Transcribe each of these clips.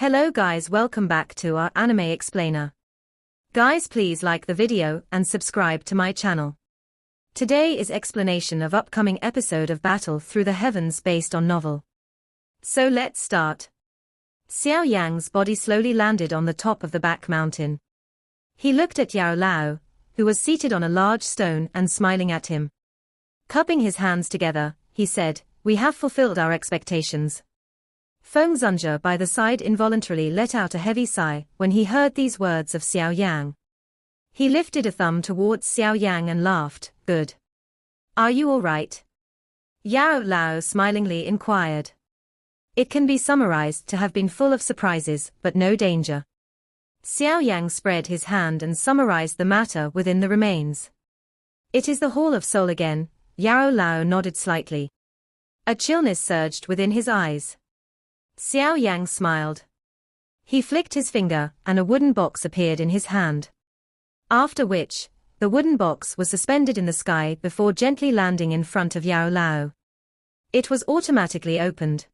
Hello guys, welcome back to our anime explainer. Guys, please like the video and subscribe to my channel. Today is explanation of upcoming episode of Battle Through the Heavens based on novel. So let's start. Xiao Yan's body slowly landed on the top of the back mountain. He looked at Yao Lao, who was seated on a large stone and smiling at him. Cupping his hands together, he said, "We have fulfilled our expectations." Feng Zunja by the side involuntarily let out a heavy sigh when he heard these words of Xiao Yang. He lifted a thumb towards Xiao Yang and laughed, "Good. Are you all right?" Yao Lao smilingly inquired. It can be summarized to have been full of surprises, but no danger. Xiao Yang spread his hand and summarized the matter within the remains. "It is the Hall of Soul again." Yao Lao nodded slightly. A chillness surged within his eyes. Xiao Yang smiled. He flicked his finger, and a wooden box appeared in his hand. After which, the wooden box was suspended in the sky before gently landing in front of Yao Lao. It was automatically opened.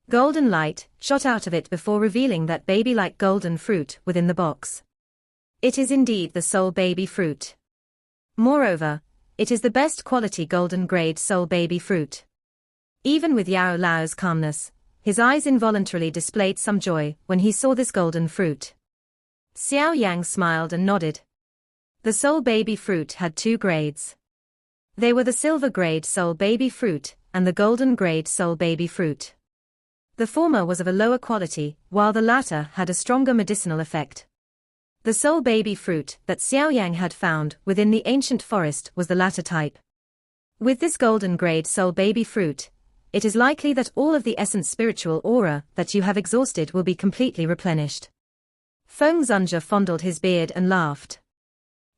Golden light shot out of it before revealing that baby-like golden fruit within the box. It is indeed the soul baby fruit. Moreover, it is the best quality golden grade soul baby fruit. Even with Yao Lao's calmness, his eyes involuntarily displayed some joy when he saw this golden fruit. Xiao Yang smiled and nodded. The soul baby fruit had two grades. They were the silver grade soul baby fruit and the golden grade soul baby fruit. The former was of a lower quality, while the latter had a stronger medicinal effect. The soul baby fruit that Xiao Yang had found within the ancient forest was the latter type. With this golden grade soul baby fruit, it is likely that all of the essence spiritual aura that you have exhausted will be completely replenished. Feng Zunja fondled his beard and laughed.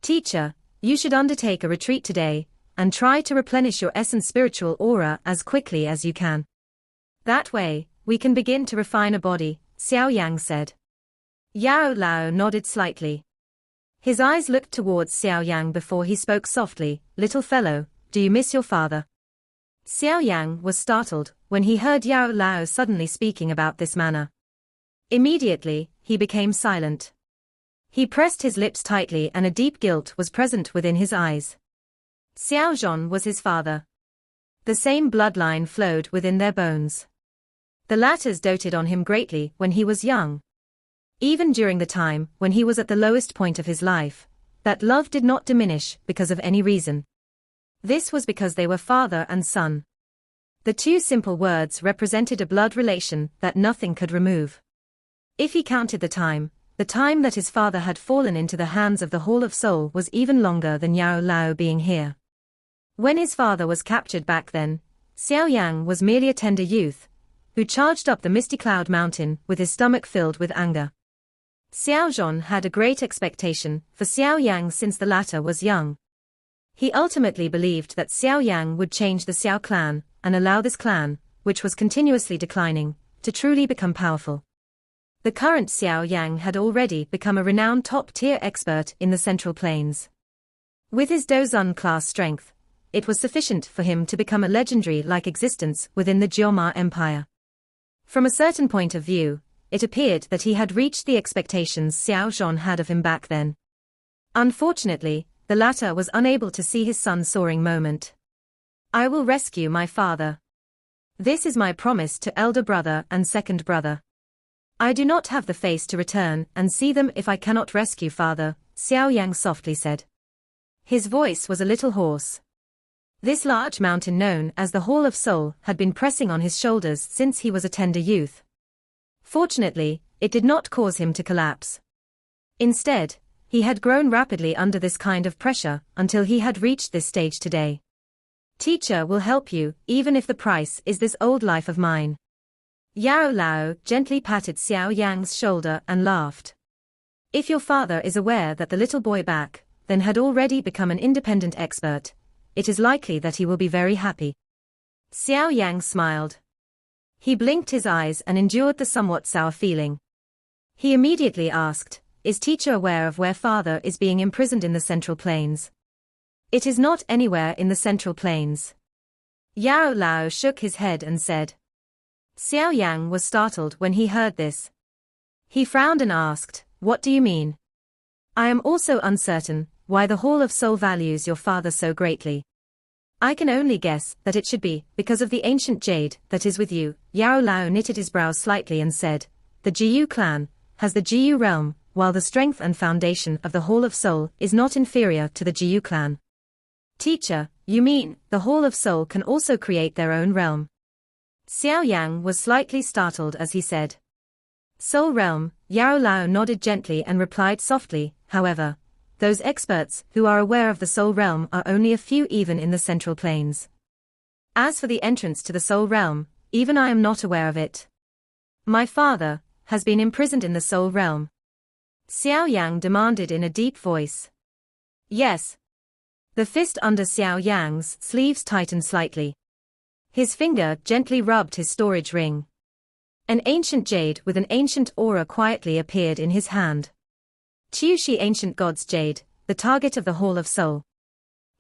"Teacher, you should undertake a retreat today, and try to replenish your essence spiritual aura as quickly as you can. That way, we can begin to refine a body," Xiao Yang said. Yao Lao nodded slightly. His eyes looked towards Xiao Yang before he spoke softly, "Little fellow, do you miss your father?" Xiao Yang was startled when he heard Yao Lao suddenly speaking about this manner. Immediately, he became silent. He pressed his lips tightly and a deep guilt was present within his eyes. Xiao Zhon was his father. The same bloodline flowed within their bones. The latters doted on him greatly when he was young. Even during the time when he was at the lowest point of his life, that love did not diminish because of any reason. This was because they were father and son. The two simple words represented a blood relation that nothing could remove. If he counted the time that his father had fallen into the hands of the Hall of Soul was even longer than Yao Lao being here. When his father was captured back then, Xiao Yang was merely a tender youth, who charged up the misty cloud mountain with his stomach filled with anger. Xiao Zhon had a great expectation for Xiao Yang since the latter was young. He ultimately believed that Xiao Yang would change the Xiao clan, and allow this clan, which was continuously declining, to truly become powerful. The current Xiao Yang had already become a renowned top-tier expert in the Central Plains. With his Dozun class strength, it was sufficient for him to become a legendary-like existence within the Jioma Empire. From a certain point of view, it appeared that he had reached the expectations Xiao Zhon had of him back then. Unfortunately, the latter was unable to see his son's soaring moment. "I will rescue my father. This is my promise to elder brother and second brother. I do not have the face to return and see them if I cannot rescue father," Xiao Yang softly said. His voice was a little hoarse. This large mountain known as the Hall of Soul had been pressing on his shoulders since he was a tender youth. Fortunately, it did not cause him to collapse. Instead, he had grown rapidly under this kind of pressure until he had reached this stage today. "Teacher will help you, even if the price is this old life of mine." Yao Lao gently patted Xiao Yang's shoulder and laughed. "If your father is aware that the little boy back then had already become an independent expert, it is likely that he will be very happy." Xiao Yang smiled. He blinked his eyes and endured the somewhat sour feeling. He immediately asked, "Is teacher aware of where father is being imprisoned in the Central Plains?" "It is not anywhere in the Central Plains." Yao Lao shook his head and said. Xiao Yang was startled when he heard this. He frowned and asked, "What do you mean?" "I am also uncertain why the Hall of Soul values your father so greatly. I can only guess that it should be because of the ancient jade that is with you." Yao Lao knitted his brows slightly and said, "The Jiyu clan has the Jiyu realm, while the strength and foundation of the Hall of Soul is not inferior to the Jiyu clan." "Teacher, you mean the Hall of Soul can also create their own realm?" Xiao Yan was slightly startled as he said, "Soul realm." Yao Lao nodded gently and replied softly, "However, those experts who are aware of the soul realm are only a few even in the central plains. As for the entrance to the soul realm, even I am not aware of it. My father has been imprisoned in the soul realm." Xiao Yang demanded in a deep voice. "Yes." The fist under Xiao Yang's sleeves tightened slightly. His finger gently rubbed his storage ring. An ancient jade with an ancient aura quietly appeared in his hand. Qiushi ancient god's jade, the target of the Hall of Soul.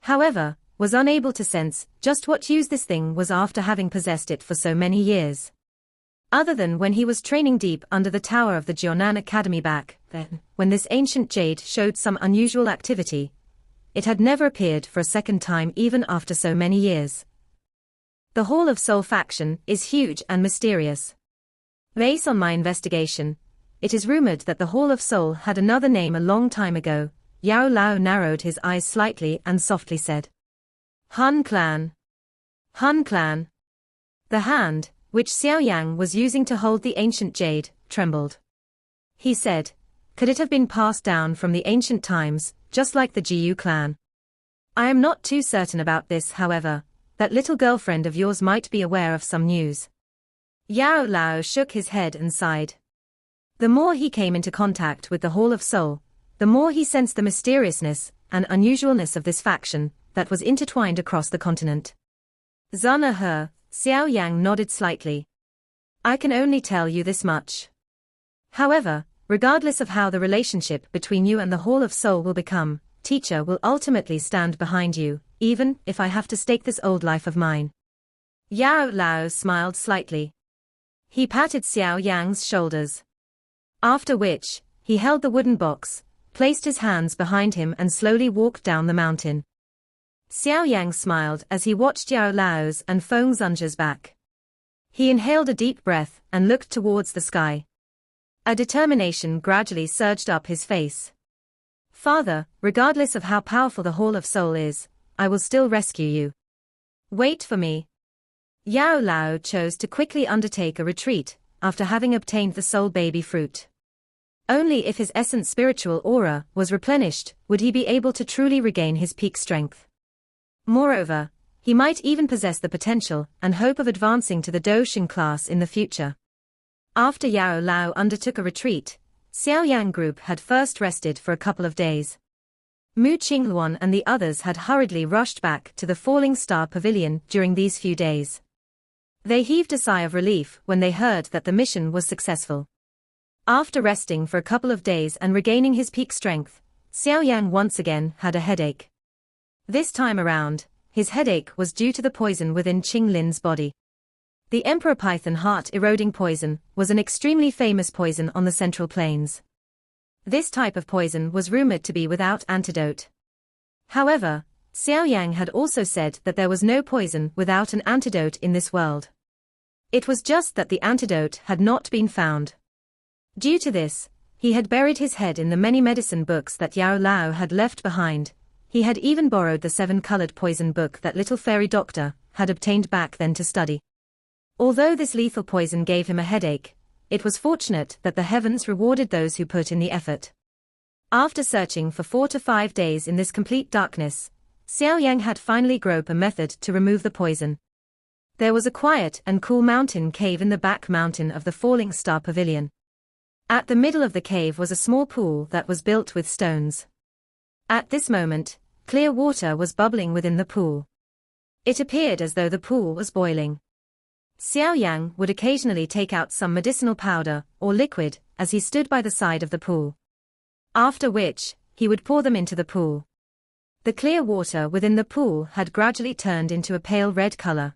However, was unable to sense just what use this thing was after having possessed it for so many years. Other than when he was training deep under the tower of the Jiunan Academy back then, when this ancient jade showed some unusual activity, it had never appeared for a second time even after so many years. The Hall of Soul faction is huge and mysterious. Based on my investigation, it is rumored that the Hall of Soul had another name a long time ago. Yao Lao narrowed his eyes slightly and softly said, "Hun Clan." Hun Clan. The hand, which Xiao Yang was using to hold the ancient jade, trembled. He said, "Could it have been passed down from the ancient times, just like the Jiyu clan?" "I am not too certain about this, however. That little girlfriend of yours might be aware of some news." Yao Lao shook his head and sighed. The more he came into contact with the Hall of Soul, the more he sensed the mysteriousness and unusualness of this faction that was intertwined across the continent. "Zana He," Xiao Yang nodded slightly. "I can only tell you this much. However, regardless of how the relationship between you and the Hall of Soul will become, Teacher will ultimately stand behind you, even if I have to stake this old life of mine." Yao Lao smiled slightly. He patted Xiao Yang's shoulders. After which, he held the wooden box, placed his hands behind him and slowly walked down the mountain. Xiao Yang smiled as he watched Yao Lao's and Feng Zunja's back. He inhaled a deep breath and looked towards the sky. A determination gradually surged up his face. "Father, regardless of how powerful the Hall of Soul is, I will still rescue you. Wait for me." Yao Lao chose to quickly undertake a retreat, after having obtained the soul baby fruit. Only if his essence spiritual aura was replenished would he be able to truly regain his peak strength. Moreover, he might even possess the potential and hope of advancing to the Doushin class in the future. After Yao Lao undertook a retreat, Xiao Yang group had first rested for a couple of days. Mu Qingluan and the others had hurriedly rushed back to the Falling Star Pavilion during these few days. They heaved a sigh of relief when they heard that the mission was successful. After resting for a couple of days and regaining his peak strength, Xiao Yang once again had a headache. This time around, his headache was due to the poison within Qing Lin's body. The Emperor Python heart-eroding poison was an extremely famous poison on the Central Plains. This type of poison was rumored to be without antidote. However, Xiao Yang had also said that there was no poison without an antidote in this world. It was just that the antidote had not been found. Due to this, he had buried his head in the many medicine books that Yao Lao had left behind. He had even borrowed the 7-colored poison book that little fairy doctor had obtained back then to study. Although this lethal poison gave him a headache, it was fortunate that the heavens rewarded those who put in the effort. After searching for 4 to 5 days in this complete darkness, Xiao Yang had finally groped a method to remove the poison. There was a quiet and cool mountain cave in the back mountain of the Falling Star Pavilion. At the middle of the cave was a small pool that was built with stones. At this moment, clear water was bubbling within the pool. It appeared as though the pool was boiling. Xiao Yang would occasionally take out some medicinal powder or liquid as he stood by the side of the pool. After which, he would pour them into the pool. The clear water within the pool had gradually turned into a pale red color.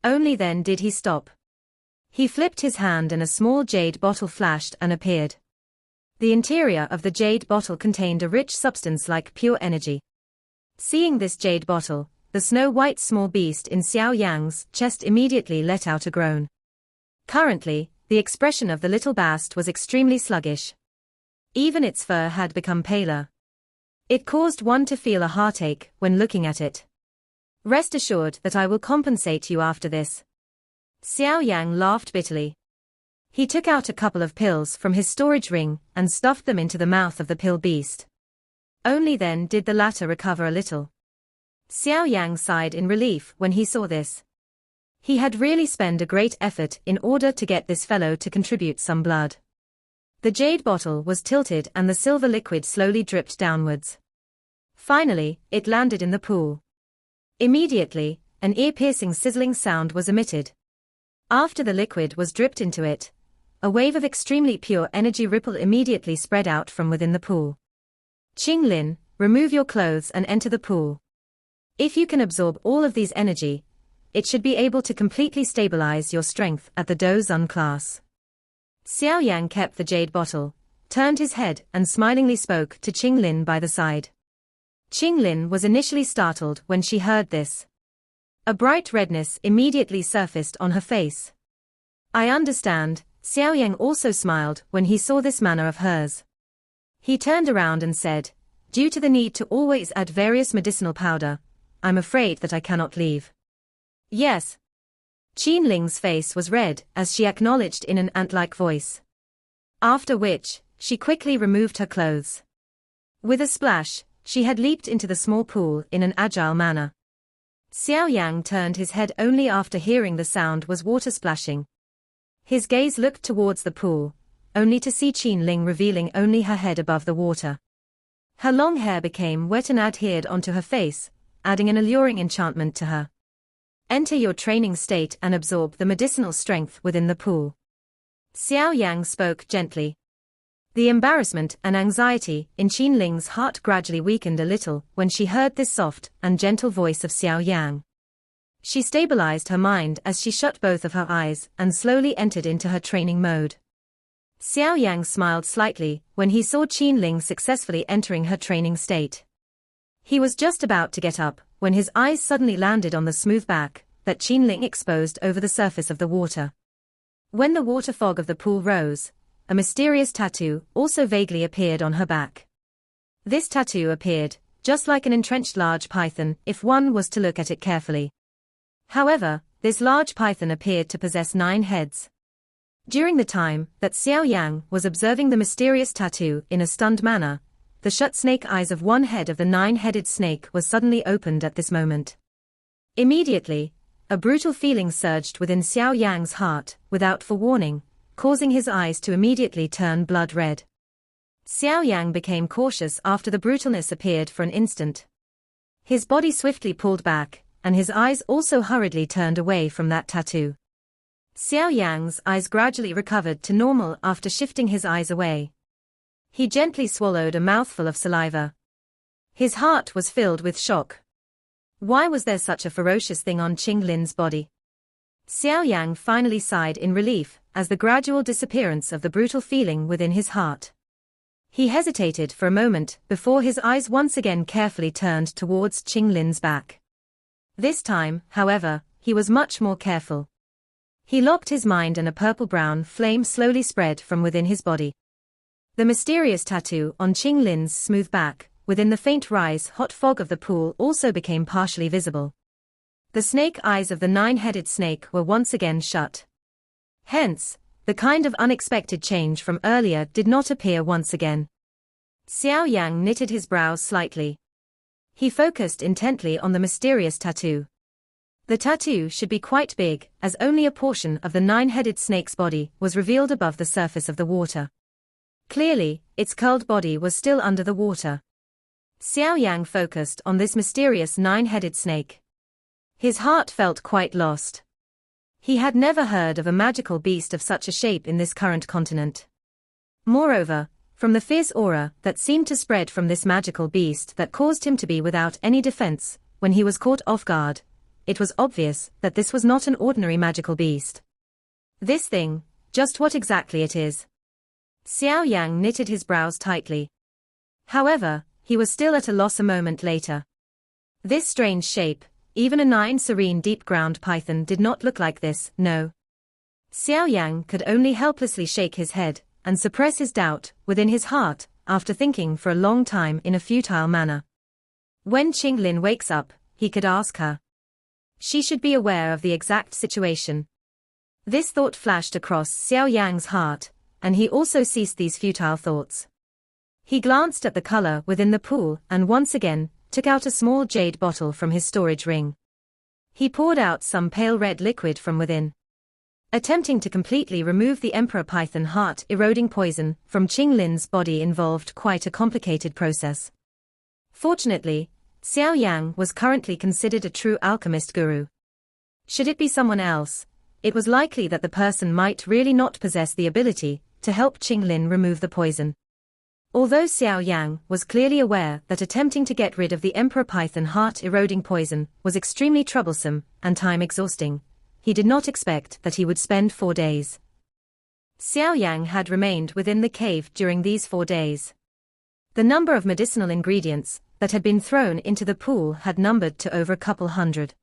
Only then did he stop. He flipped his hand and a small jade bottle flashed and appeared. The interior of the jade bottle contained a rich substance like pure energy. Seeing this jade bottle, the snow-white small beast in Xiao Yang's chest immediately let out a groan. Currently, the expression of the little beast was extremely sluggish. Even its fur had become paler. It caused one to feel a heartache when looking at it. Rest assured that I will compensate you after this. Xiao Yang laughed bitterly. He took out a couple of pills from his storage ring and stuffed them into the mouth of the pill beast. Only then did the latter recover a little. Xiao Yang sighed in relief when he saw this. He had really spent a great effort in order to get this fellow to contribute some blood. The jade bottle was tilted and the silver liquid slowly dripped downwards. Finally, it landed in the pool. Immediately, an ear-piercing sizzling sound was emitted. After the liquid was dripped into it, a wave of extremely pure energy ripple immediately spread out from within the pool. Qinglin, remove your clothes and enter the pool. If you can absorb all of these energy, it should be able to completely stabilize your strength at the Dozun class. Xiao Yang kept the jade bottle, turned his head and smilingly spoke to Qinglin by the side. Qinglin was initially startled when she heard this. A bright redness immediately surfaced on her face. I understand. Xiao Yang also smiled when he saw this manner of hers. He turned around and said, due to the need to always add various medicinal powder, I'm afraid that I cannot leave. Yes. Qinling's face was red as she acknowledged in an ant-like voice. After which, she quickly removed her clothes. With a splash, she had leaped into the small pool in an agile manner. Xiao Yang turned his head only after hearing the sound was water splashing. His gaze looked towards the pool, only to see Qinling revealing only her head above the water. Her long hair became wet and adhered onto her face, adding an alluring enchantment to her. Enter your training state and absorb the medicinal strength within the pool. Xiao Yang spoke gently. The embarrassment and anxiety in Qinling's heart gradually weakened a little when she heard this soft and gentle voice of Xiao Yang. She stabilized her mind as she shut both of her eyes and slowly entered into her training mode. Xiao Yang smiled slightly when he saw Qinling successfully entering her training state. He was just about to get up when his eyes suddenly landed on the smooth back that Qinling exposed over the surface of the water. When the water fog of the pool rose, a mysterious tattoo also vaguely appeared on her back. This tattoo appeared just like an entrenched large python if one was to look at it carefully. However, this large python appeared to possess 9 heads. During the time that Xiao Yang was observing the mysterious tattoo in a stunned manner, the shut snake eyes of one head of the 9-headed snake was suddenly opened at this moment. Immediately, a brutal feeling surged within Xiao Yang's heart, without forewarning, causing his eyes to immediately turn blood red. Xiao Yang became cautious after the brutalness appeared for an instant. His body swiftly pulled back, and his eyes also hurriedly turned away from that tattoo. Xiao Yang's eyes gradually recovered to normal after shifting his eyes away. He gently swallowed a mouthful of saliva. His heart was filled with shock. Why was there such a ferocious thing on Qinglin's body? Xiao Yang finally sighed in relief as the gradual disappearance of the brutal feeling within his heart. He hesitated for a moment before his eyes once again carefully turned towards Qinglin's back. This time, however, he was much more careful. He locked his mind and a purple-brown flame slowly spread from within his body. The mysterious tattoo on Qinglin's smooth back, within the faint hot fog of the pool also became partially visible. The snake eyes of the 9-headed snake were once again shut. Hence, the kind of unexpected change from earlier did not appear once again. Xiao Yang knitted his brows slightly. He focused intently on the mysterious tattoo. The tattoo should be quite big, as only a portion of the 9-headed snake's body was revealed above the surface of the water. Clearly, its curled body was still under the water. Xiao Yang focused on this mysterious 9-headed snake. His heart felt quite lost. He had never heard of a magical beast of such a shape in this current continent. Moreover, from the fierce aura that seemed to spread from this magical beast that caused him to be without any defense when he was caught off guard, it was obvious that this was not an ordinary magical beast. This thing, just what exactly it is? Xiao Yang knitted his brows tightly. However, he was still at a loss a moment later. This strange shape, even a 9 serene deep-ground python did not look like this, no. Xiao Yang could only helplessly shake his head and suppress his doubt within his heart after thinking for a long time in a futile manner. When Qinglin wakes up, he could ask her. She should be aware of the exact situation. This thought flashed across Xiao Yang's heart, and he also ceased these futile thoughts. He glanced at the color within the pool and once again took out a small jade bottle from his storage ring. He poured out some pale red liquid from within. Attempting to completely remove the emperor python heart-eroding poison from Qinglin's body involved quite a complicated process. Fortunately, Xiao Yang was currently considered a true alchemist guru. Should it be someone else, it was likely that the person might really not possess the ability to help Qinglin remove the poison. Although Xiao Yang was clearly aware that attempting to get rid of the emperor python heart-eroding poison was extremely troublesome and time-exhausting, he did not expect that he would spend 4 days. Xiao Yang had remained within the cave during these 4 days. The number of medicinal ingredients that had been thrown into the pool had numbered to over a couple hundred.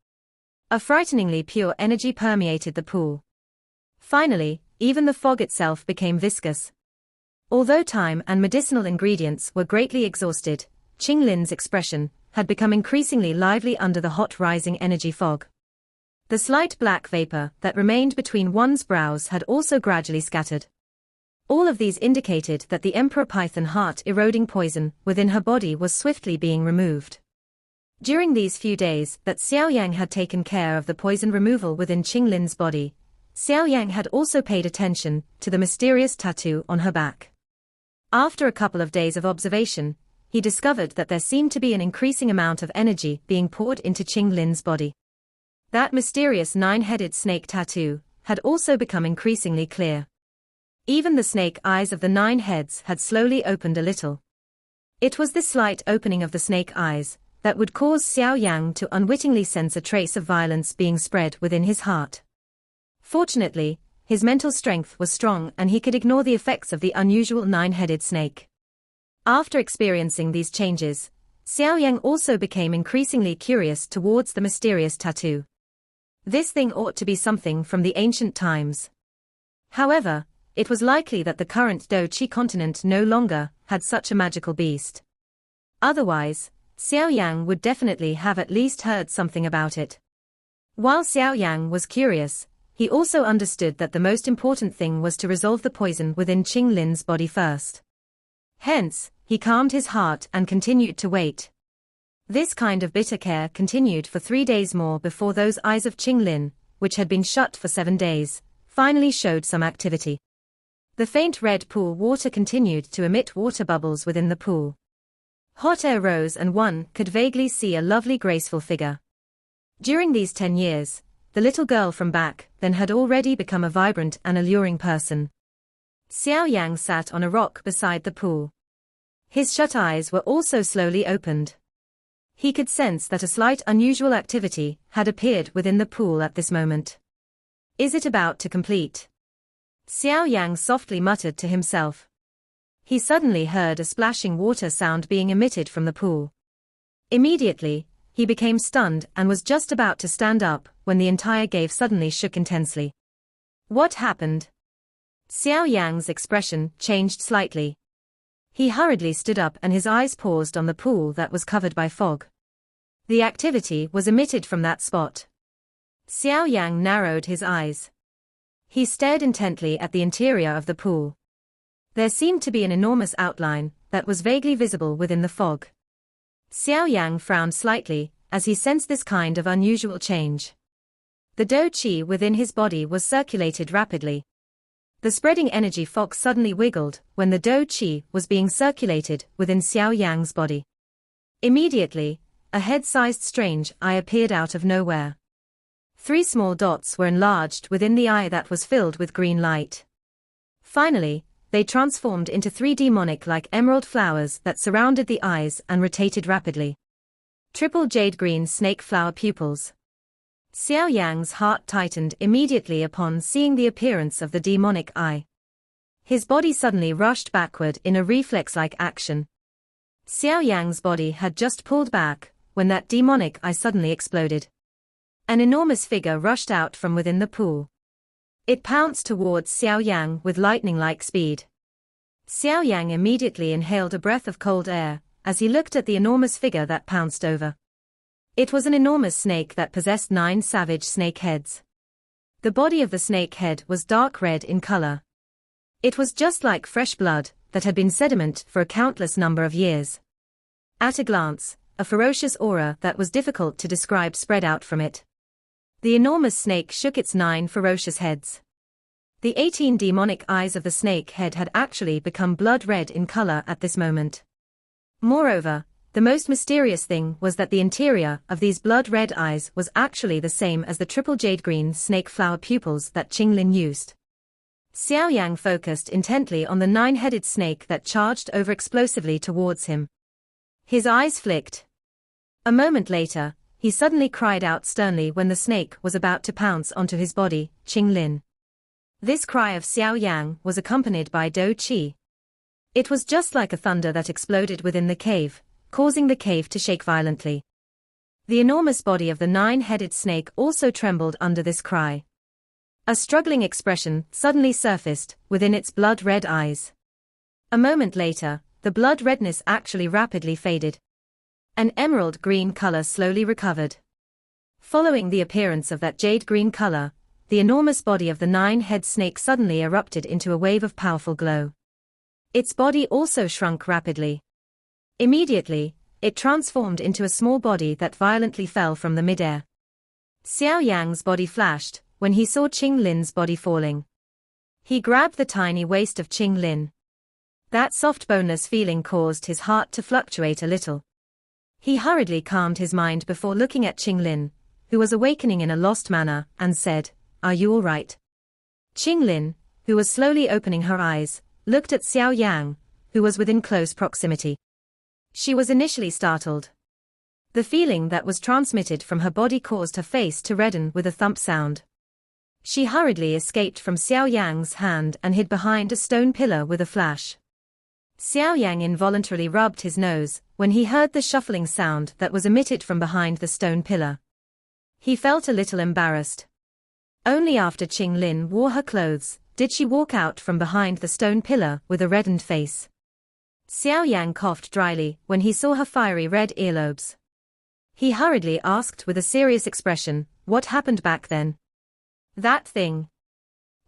A frighteningly pure energy permeated the pool. Finally, even the fog itself became viscous. Although time and medicinal ingredients were greatly exhausted, Qinglin's expression had become increasingly lively under the hot rising energy fog. The slight black vapor that remained between one's brows had also gradually scattered. All of these indicated that the emperor python heart-eroding poison within her body was swiftly being removed. During these few days that Xiao Yang had taken care of the poison removal within Qinglin's body, Xiao Yang had also paid attention to the mysterious tattoo on her back. After a couple of days of observation, he discovered that there seemed to be an increasing amount of energy being poured into Qinglin's body. That mysterious 9-headed snake tattoo had also become increasingly clear. Even the snake eyes of the 9 heads had slowly opened a little. It was this slight opening of the snake eyes that would cause Xiao Yang to unwittingly sense a trace of violence being spread within his heart. Fortunately, his mental strength was strong and he could ignore the effects of the unusual 9-headed snake. After experiencing these changes, Xiao Yang also became increasingly curious towards the mysterious tattoo. This thing ought to be something from the ancient times. However, it was likely that the current Do-Chi continent no longer had such a magical beast. Otherwise, Xiao Yang would definitely have at least heard something about it. While Xiao Yang was curious, he also understood that the most important thing was to resolve the poison within Qinglin's body first. Hence, he calmed his heart and continued to wait. This kind of bitter care continued for 3 days more before those eyes of Qinglin, which had been shut for 7 days, finally showed some activity. The faint red pool water continued to emit water bubbles within the pool. Hot air rose and one could vaguely see a lovely graceful figure. During these 10 years, the little girl from back then had already become a vibrant and alluring person. Xiao Yang sat on a rock beside the pool. His shut eyes were also slowly opened. He could sense that a slight unusual activity had appeared within the pool at this moment. Is it about to complete? Xiao Yang softly muttered to himself. He suddenly heard a splashing water sound being emitted from the pool. Immediately, he became stunned and was just about to stand up when the entire cave suddenly shook intensely. What happened? Xiao Yang's expression changed slightly. He hurriedly stood up and his eyes paused on the pool that was covered by fog. The activity was emitted from that spot. Xiao Yang narrowed his eyes. He stared intently at the interior of the pool. There seemed to be an enormous outline that was vaguely visible within the fog. Xiao Yang frowned slightly as he sensed this kind of unusual change. The Do-Chi within his body was circulated rapidly. The spreading energy fog suddenly wiggled when the Do-Chi was being circulated within Xiao Yang's body. Immediately, a head-sized strange eye appeared out of nowhere. 3 small dots were enlarged within the eye that was filled with green light. Finally, they transformed into 3 demonic-like emerald flowers that surrounded the eyes and rotated rapidly. Triple jade green snake flower pupils. Xiao Yang's heart tightened immediately upon seeing the appearance of the demonic eye. His body suddenly rushed backward in a reflex-like action. Xiao Yang's body had just pulled back when that demonic eye suddenly exploded. An enormous figure rushed out from within the pool. It pounced towards Xiao Yang with lightning-like speed. Xiao Yang immediately inhaled a breath of cold air as he looked at the enormous figure that pounced over. It was an enormous snake that possessed 9 savage snake heads. The body of the snake head was dark red in color. It was just like fresh blood that had been sediment for a countless number of years. At a glance, a ferocious aura that was difficult to describe spread out from it. The enormous snake shook its 9 ferocious heads. The 18 demonic eyes of the snake head had actually become blood red in color at this moment. Moreover, the most mysterious thing was that the interior of these blood-red eyes was actually the same as the triple jade-green snake flower pupils that Qinglin used. Xiao Yang focused intently on the 9-headed snake that charged over explosively towards him. His eyes flicked. A moment later, he suddenly cried out sternly when the snake was about to pounce onto his body, Qinglin. This cry of Xiao Yang was accompanied by Do Qi. It was just like a thunder that exploded within the cave, causing the cave to shake violently. The enormous body of the 9-headed snake also trembled under this cry. A struggling expression suddenly surfaced within its blood-red eyes. A moment later, the blood redness actually rapidly faded. An emerald green color slowly recovered. Following the appearance of that jade green color, the enormous body of the 9-head snake suddenly erupted into a wave of powerful glow. Its body also shrunk rapidly. Immediately, it transformed into a small body that violently fell from the midair. Xiao Yang's body flashed when he saw Qinglin's body falling. He grabbed the tiny waist of Qinglin. That soft boneless feeling caused his heart to fluctuate a little. He hurriedly calmed his mind before looking at Qinglin, who was awakening in a lost manner, and said, "Are you all right?" Qinglin, who was slowly opening her eyes, looked at Xiao Yang, who was within close proximity. She was initially startled. The feeling that was transmitted from her body caused her face to redden with a thump sound. She hurriedly escaped from Xiao Yang's hand and hid behind a stone pillar with a flash. Xiao Yang involuntarily rubbed his nose when he heard the shuffling sound that was emitted from behind the stone pillar. He felt a little embarrassed. Only after Qinglin wore her clothes did she walk out from behind the stone pillar with a reddened face. Xiao Yang coughed dryly when he saw her fiery red earlobes. He hurriedly asked with a serious expression, "What happened back then?" "That thing."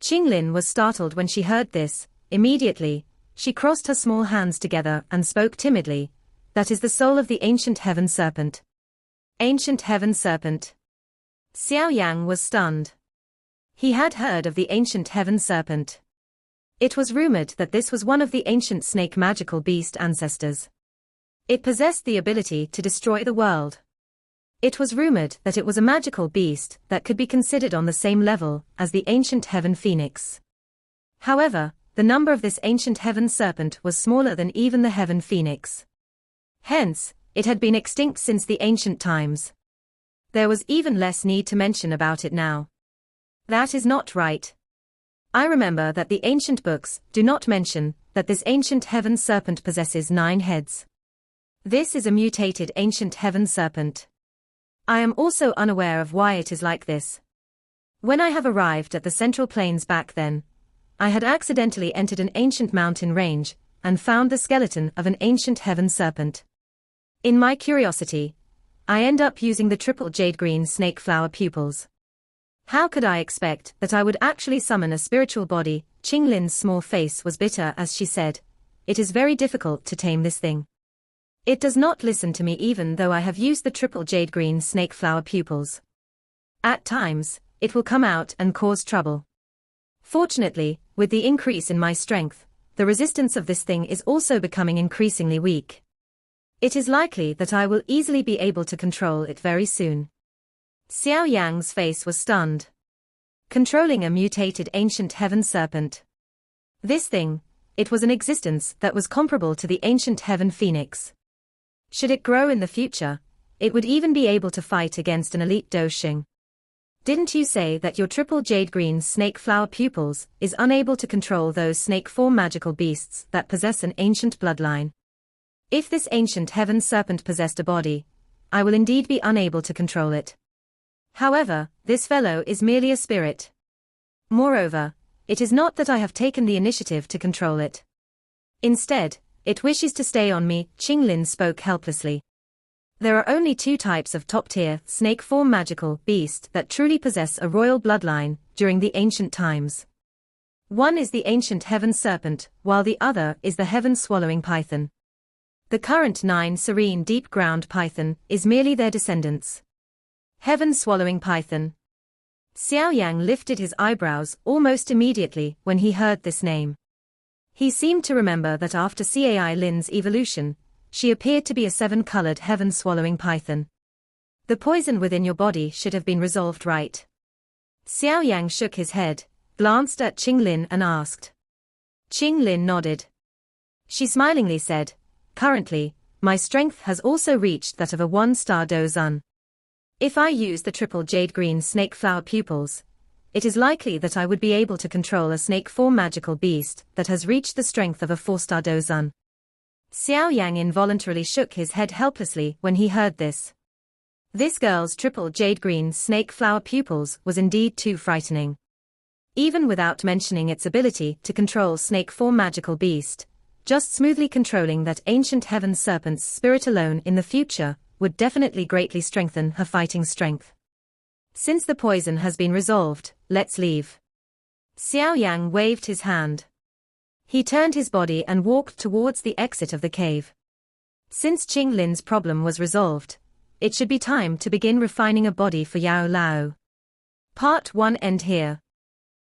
Qinglin was startled when she heard this. Immediately, she crossed her small hands together and spoke timidly, "That is the soul of the ancient heaven serpent." Ancient heaven serpent. Xiao Yang was stunned. He had heard of the ancient heaven serpent. It was rumored that this was one of the ancient snake magical beast ancestors. It possessed the ability to destroy the world. It was rumored that it was a magical beast that could be considered on the same level as the ancient heaven phoenix. However, the number of this ancient heaven serpent was smaller than even the heaven phoenix. Hence, it had been extinct since the ancient times. There was even less need to mention about it now. That is not right. I remember that the ancient books do not mention that this ancient heaven serpent possesses 9 heads. This is a mutated ancient heaven serpent. I am also unaware of why it is like this. When I have arrived at the Central Plains back then, I had accidentally entered an ancient mountain range and found the skeleton of an ancient heaven serpent. In my curiosity, I end up using the triple jade green snake flower pupils. How could I expect that I would actually summon a spiritual body? Qinglin's small face was bitter as she said, "It is very difficult to tame this thing. It does not listen to me even though I have used the triple jade green snake flower pupils. At times, it will come out and cause trouble. Fortunately, with the increase in my strength, the resistance of this thing is also becoming increasingly weak. It is likely that I will easily be able to control it very soon." Xiao Yang's face was stunned. Controlling a mutated ancient heaven serpent. This thing, it was an existence that was comparable to the ancient heaven phoenix. Should it grow in the future, it would even be able to fight against an elite Doshing. Didn't you say that your triple jade green snake flower pupils is unable to control those snake form magical beasts that possess an ancient bloodline? If this ancient heaven serpent possessed a body, I will indeed be unable to control it. However, this fellow is merely a spirit. Moreover, it is not that I have taken the initiative to control it. Instead, it wishes to stay on me. Qinglin spoke helplessly. There are only two types of top-tier, snake-form magical beast that truly possess a royal bloodline during the ancient times. One is the ancient heaven serpent, while the other is the heaven-swallowing python. The current 9 serene deep-ground python is merely their descendants. Heaven-swallowing python. Xiao Yan lifted his eyebrows almost immediately when he heard this name. He seemed to remember that after Cai Lin's evolution, she appeared to be a 7-colored heaven-swallowing python. The poison within your body should have been resolved, right? Xiao Yang shook his head, glanced at Qinglin and asked. Qinglin nodded. She smilingly said, currently, my strength has also reached that of a 1-star Dozun. If I use the triple jade green snake flower pupils, it is likely that I would be able to control a snake form magical beast that has reached the strength of a 4-star Dozun. Xiao Yang involuntarily shook his head helplessly when he heard this. This girl's triple jade green snake flower pupils was indeed too frightening. Even without mentioning its ability to control snake form magical beast, just smoothly controlling that ancient heaven serpent's spirit alone in the future would definitely greatly strengthen her fighting strength. Since the poison has been resolved, let's leave. Xiao Yang waved his hand. He turned his body and walked towards the exit of the cave. Since Qinglin's problem was resolved, it should be time to begin refining a body for Yao Lao. Part 1 end here.